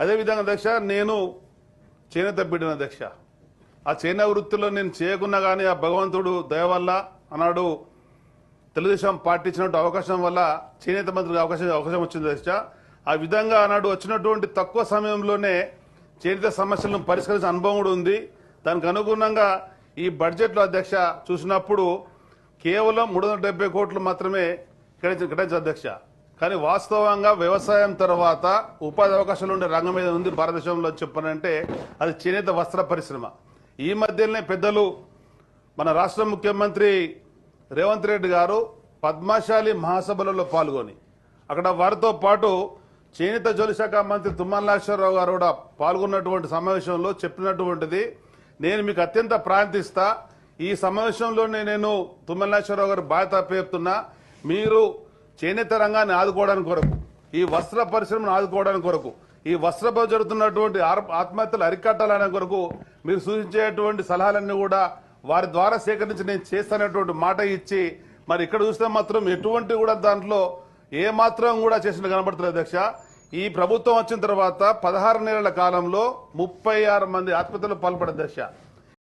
అదేవిధంగా అధ్యక్ష నేను చేనేత బిడ్డను అధ్యక్ష. ఆ చేనేత వృత్తిలో నేను చేయకున్నా కానీ ఆ భగవంతుడు దయ వల్ల అన్నాడు తెలుగుదేశం పార్టీ ఇచ్చినట్టు అవకాశం వల్ల చేనేత మంత్రికి అవకాశం వచ్చింది అధ్యక్ష. ఆ విధంగా ఆనాడు వచ్చినటువంటి తక్కువ సమయంలోనే చేనేత సమస్యలను పరిష్కరించిన అనుభవం కూడా ఉంది. దానికి అనుగుణంగా ఈ బడ్జెట్లో అధ్యక్ష చూసినప్పుడు కేవలం 370 కోట్లు మాత్రమే కేటాయించారు అధ్యక్ష. కానీ వాస్తవంగా వ్యవసాయం తర్వాత ఉపాధి అవకాశాలు ఉండే రంగం మీద ఉంది భారతదేశంలో చెప్పాలంటే అది చేనేత వస్త్ర పరిశ్రమ. ఈ మధ్యనే పెద్దలు మన రాష్ట్ర ముఖ్యమంత్రి రేవంత్ రెడ్డి గారు పద్మశాలి మహాసభలలో పాల్గొని అక్కడ వారితో పాటు చేనేత జౌళి శాఖ మంత్రి తుమ్మల నాగేశ్వరరావు గారు కూడా పాల్గొన్నటువంటి సమావేశంలో చెప్పినటువంటిది, నేను మీకు అత్యంత ప్రాంతిస్తా, ఈ సమావేశంలోనే నేను తుమ్మల నాగేశ్వరరావు గారు బాధ్యత అప్పచెప్తున్నా, మీరు చేనేత రంగాన్ని ఆదుకోవడానికి కొరకు, ఈ వస్త్ర పరిశ్రమను ఆదుకోవడానికి కొరకు, ఈ వస్త్రపై జరుగుతున్నటువంటి ఆత్మహత్యలు అరికట్టాలనే కొరకు మీరు సూచించేటువంటి సలహాలన్నీ కూడా వారి ద్వారా సేకరించి నేను చేస్తానటువంటి మాట ఇచ్చి, మరి ఇక్కడ చూస్తే మాత్రం ఎటువంటి కూడా దాంట్లో ఏ మాత్రం కూడా చేసినట్టు కనబడుతుంది అధ్యక్ష. ఈ ప్రభుత్వం వచ్చిన తర్వాత 16 నెలల కాలంలో 36 మంది ఆత్మహత్యలు పాల్పడ్డ అధ్యక్ష.